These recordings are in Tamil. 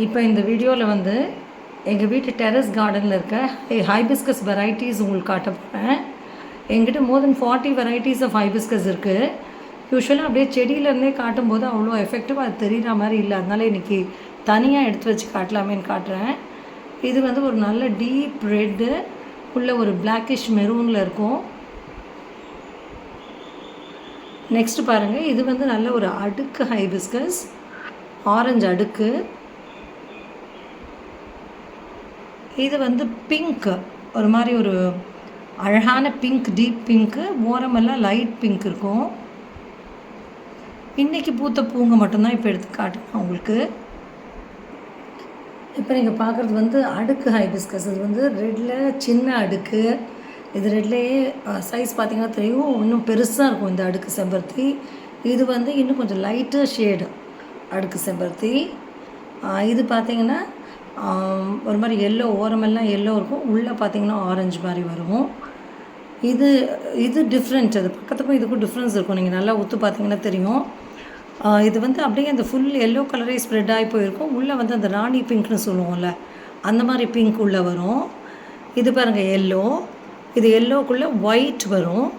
இப்போ இந்த வீடியோவில் வந்து எங்கள் வீட்டு டெரஸ் கார்டனில் இருக்க ஹைபிஸ்கஸ் வெரைட்டிஸ் உங்களுக்கு காட்ட போகிறேன். எங்கிட்ட மோர் தென் 40 வெரைட்டிஸ் ஆஃப் ஹைபிஸ்கஸ் இருக்குது. யூஸ்வலாக அப்படியே செடியிலேருந்தே காட்டும்போது அவ்வளோ எஃபெக்டிவாக அது தெரிகிற மாதிரி இல்லை. அதனால் இன்றைக்கி தனியாக எடுத்து வச்சு காட்டலாமேன்னு காட்டுறேன். இது வந்து ஒரு நல்ல டீப் ரெட்டு உள்ள ஒரு பிளாக்கிஷ் மெரூனில் இருக்கும். நெக்ஸ்ட் பாருங்கள், இது வந்து நல்ல ஒரு அடுக்கு ஹைபிஸ்கஸ், ஆரஞ்சு அடுக்கு. இது வந்து பிங்க், ஒரு மாதிரி ஒரு அழகான பிங்க், டீப் பிங்க்கு, ஓரமெல்லாம் லைட் பிங்க் இருக்கும். இன்றைக்கி பூத்த பூங்க மட்டும்தான் இப்போ எடுத்து காட்டுறேன் உங்களுக்கு. இப்போ நீங்கள் பார்க்குறது வந்து அடுக்கு ஹைபிஸ்கஸ். இது வந்து ரெட்டில் சின்ன அடுக்கு. இது ரெட்லேயே சைஸ் பார்த்திங்கன்னா தெரியும், இன்னும் பெருசாக இருக்கும் இந்த அடுக்கு செம்பருத்தி. இது வந்து இன்னும் கொஞ்சம் லைட்டாக ஷேடு அடுக்கு செம்பருத்தி. இது பார்த்திங்கன்னா ஒரு மாதிரி எல்லோ, ஓரமெல்லாம் எல்லோ இருக்கும், உள்ளே பார்த்திங்கன்னா ஆரஞ்சு மாதிரி வரும். இது டிஃப்ரெண்ட். அது பக்கத்துக்கும் இதுக்கும் டிஃப்ரென்ஸ் இருக்கும், நீங்கள் நல்லா ஒத்து பார்த்திங்கன்னா தெரியும். இது வந்து அப்படியே அந்த ஃபுல் எல்லோ கலரே ஸ்ப்ரெட் ஆகி போயிருக்கும். உள்ளே வந்து அந்த ராணி பிங்க்னு சொல்லுவோம்ல, அந்த மாதிரி பிங்க் உள்ளே வரும். இது பாருங்கள் எல்லோ, இது எல்லோக்குள்ளே ஒயிட் வரும்.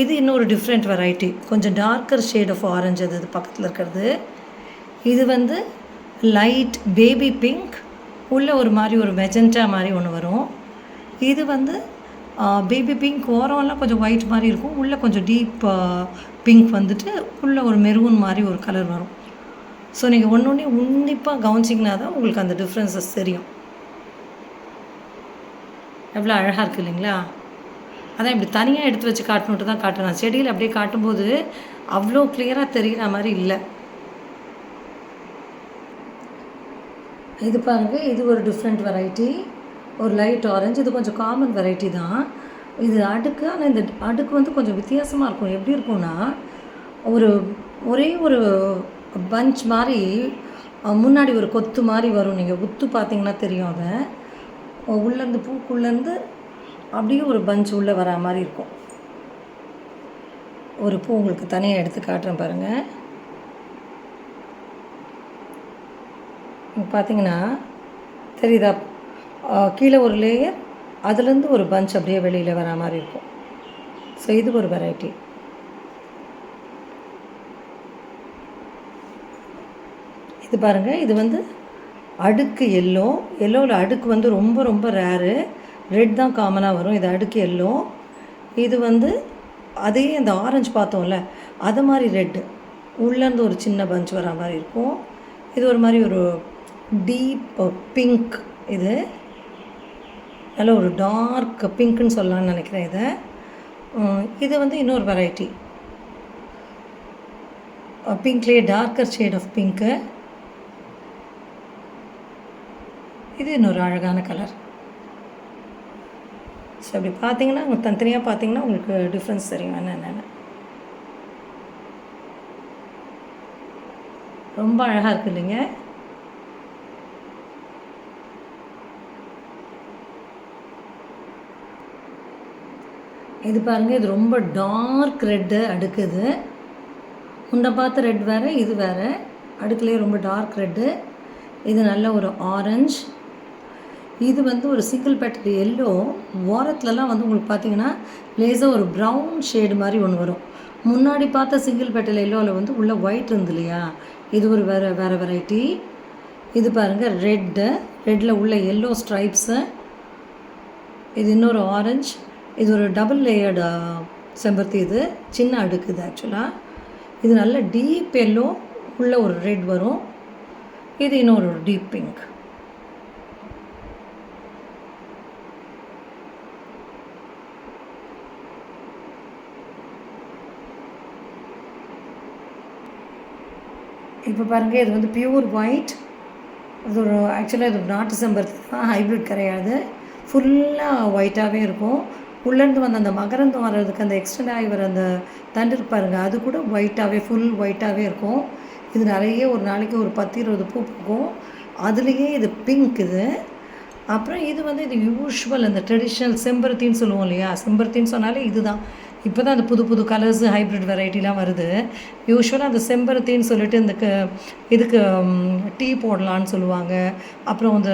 இது இன்னொரு டிஃப்ரெண்ட் வெரைட்டி, கொஞ்சம் டார்க்கர் ஷேட் ஆஃப் ஆரஞ்சு. அது பக்கத்தில் இருக்கிறது இது வந்து லைட் பேபி பிங்க், உள்ளே ஒரு மாதிரி ஒரு மெஜெண்டா மாதிரி ஒன்று வரும். இது வந்து பேபி பிங்க், ஓரம்லாம் கொஞ்சம் ஒயிட் மாதிரி இருக்கும், உள்ளே கொஞ்சம் டீப் பிங்க் வந்துட்டு உள்ளே ஒரு மெரூன் மாதிரி ஒரு கலர் வரும். ஸோ நீங்கள் ஒன்று உன்னிப்பாக கவனிச்சிங்கன்னா தான் உங்களுக்கு அந்த டிஃப்ரென்சஸ் தெரியும். எவ்வளோ அழகாக இருக்குது இல்லைங்களா? அதான் இப்படி தனியாக எடுத்து வச்சு காட்டணுன்ட்டு தான் காட்டுறேன். செடியில் அப்படியே காட்டும்போது அவ்வளோ கிளியராக தெரிகிற மாதிரி இல்லை. இது பாருங்கள், இது ஒரு டிஃப்ரெண்ட் வெரைட்டி, ஒரு லைட் ஆரஞ்சு. இது கொஞ்சம் காமன் வெரைட்டி தான். இது அடுக்கு, ஆனால் இந்த அடுக்கு வந்து கொஞ்சம் வித்தியாசமாக இருக்கும். எப்படி இருக்கும்னா, ஒரே ஒரு பஞ்ச் மாதிரி முன்னாடி ஒரு கொத்து மாதிரி வரும். நீங்கள் உத்து பார்த்தீங்கன்னா தெரியும். அதை உள்ளேருந்து பூக்குள்ளேருந்து அப்படியே ஒரு பஞ்ச் உள்ளே வரா மாதிரி இருக்கும். ஒரு பூ உங்களுக்கு தனியாக எடுத்து காட்டுறேன் பாருங்கள். பார்த்தீங்கன்னா தெரியுதா, கீழே ஒரு லேயர், அதுலேருந்து ஒரு பஞ்ச் அப்படியே வெளியில் வர மாதிரி இருக்கும். ஸோ இது ஒரு வெரைட்டி. இது பாருங்கள், இது வந்து அடுக்கு எல்லோவில் அடுக்கு வந்து ரொம்ப ரொம்ப ரேரு. ரெட் தான் காமனாக வரும். இது அடுக்கு எல்லோ. இது வந்து அதே அந்த ஆரஞ்சு பார்த்தோம்ல, அது மாதிரி ரெட்டு, உள்ளேருந்து ஒரு சின்ன பஞ்ச் வர மாதிரி இருக்கும். இது ஒரு மாதிரி ஒரு டீப் பிங்க். இது நல்ல ஒரு டார்க் பிங்க்குன்னு சொல்லலாம்னு நினைக்கிறேன். இது வந்து இன்னொரு வெரைட்டி, பிங்க்லேயே டார்க்கர் ஷேட் ஆஃப் பிங்க்கு. இது இன்னொரு அழகான கலர். ஸோ அப்படி பார்த்தீங்கன்னா உங்களுக்கு தனித்தனியாக பார்த்தீங்கன்னா உங்களுக்கு டிஃப்ரென்ஸ் தெரியும் என்னென்னு. ரொம்ப அழகாக இருக்குது இல்லைங்க? இது பாருங்கள், இது ரொம்ப டார்க் ரெட்டு அடுக்குது. முன்ன பார்த்த ரெட் வேறு, இது வேறு. அடுக்குலேயே ரொம்ப டார்க் ரெட்டு. இது நல்ல ஒரு ஆரஞ்சு. இது வந்து ஒரு சிங்கிள் பெட்டல் எல்லோ. ஓரத்துலலாம் வந்து உங்களுக்கு பார்த்தீங்கன்னா லேசாக ஒரு ப்ரௌன் ஷேடு மாதிரி ஒன்று வரும். முன்னாடி பார்த்த சிங்கிள் பெட்டல் எல்லோவில் வந்து உள்ளே ஒயிட் இருந்து இல்லையா, இது ஒரு வேறு வெரைட்டி. இது பாருங்கள் ரெட்டில் உள்ள எல்லோ ஸ்ட்ரைப்ஸு. இது இன்னொரு ஆரஞ்சு. இது ஒரு டபுள் லேயர்டு செம்பருத்தி. இது சின்ன அடுக்கு. இது ஆக்சுவலாக இது நல்ல டீப் எல்லோ, உள்ள ஒரு ரெட் வரும். இது இன்னொரு டீப் பிங்க். இப்போ பாருங்கள், இது வந்து பியூர் ஒயிட். இது ஒரு ஆக்சுவலாக இது நாட்டு செம்பருத்தி தான், ஹைப்ரிட் கிடையாது. ஃபுல்லாக ஒயிட்டாகவே இருக்கும். உள்ளேருந்து வந்து அந்த மகரந்தம் வர்றதுக்கு அந்த எக்ஸ்டெண்ட் ஆகி வர அந்த தண்டு பாருங்கள், அது கூட ஒயிட்டாகவே, ஃபுல் ஒயிட்டாகவே இருக்கும். இது நிறைய ஒரு நாளைக்கு ஒரு 10-20 பூ பூக்கும். அதுலேயே இது பிங்க். இது அப்புறம் இது வந்து இது யூஷுவல் அந்த ட்ரெடிஷ்னல் செம்பருத்தின்னு சொல்லுவோம் இல்லையா, செம்பருத்தின்னு சொன்னாலே இது தான். இப்போ தான் அந்த புது புது கலர்ஸு ஹைப்ரிட் வெரைட்டிலாம் வருது. யூசுவலாக அந்த செம்பருத்தின்னு சொல்லிட்டு இந்த இதுக்கு டீ போடலான்னு சொல்லுவாங்க. அப்புறம் இந்த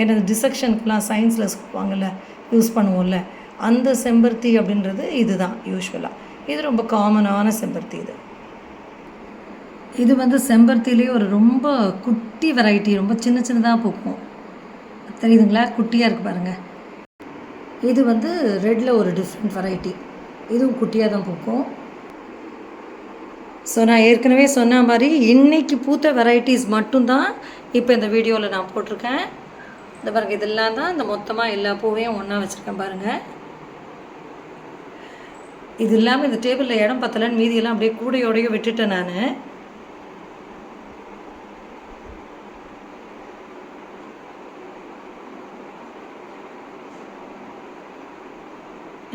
என்னது டிசெக்ஷனுக்குலாம் சயின்ஸில் சொல்லுவாங்கள்ல, யூஸ் பண்ணுவோம்ல, அந்த செம்பருத்தி அப்படின்றது இதுதான் யூசுவலாக. இது ரொம்ப காமனான செம்பருத்தி இது. இது வந்து செம்பருத்திலேயே ஒரு ரொம்ப குட்டி வெரைட்டி, ரொம்ப சின்ன சின்னதாக பூக்கும். தெரியுதுங்களா? குட்டியாக இருக்குது பாருங்கள். இது வந்து ரெட்டில் ஒரு டிஃப்ரெண்ட் வெரைட்டி, இதுவும் குட்டியாக தான் பூக்கும். ஸோ நான் ஏற்கனவே சொன்ன மாதிரி இன்றைக்கி பூத்த வெரைட்டிஸ் மட்டும்தான் இப்போ இந்த வீடியோவில் நான் போட்டிருக்கேன். இந்த பாருங்கள், இதெல்லாம் தான் இந்த மொத்தமாக எல்லா பூவையும் ஒன்றா வச்சுருக்கேன் பாருங்கள். இது இல்லாமல் இந்த டேபிளில் இடம் பத்தலைன்னு மீதியெல்லாம் அப்படியே கூடையோடையே விட்டுட்டேன் நான்.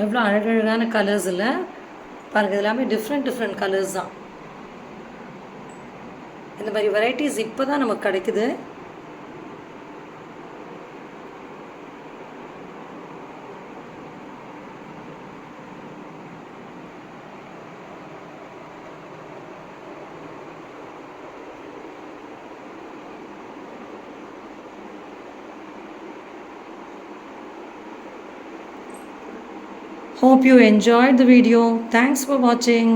எவ்வளோ அழகழகான கலர்ஸ் இல்லை பாருங்கள். இது எல்லாமே டிஃப்ரெண்ட் கலர்ஸ் தான். இந்த மாதிரி வெரைட்டிஸ் இப்போ தான் நமக்கு கிடைக்குது. Hope you enjoyed the video. Thanks for watching.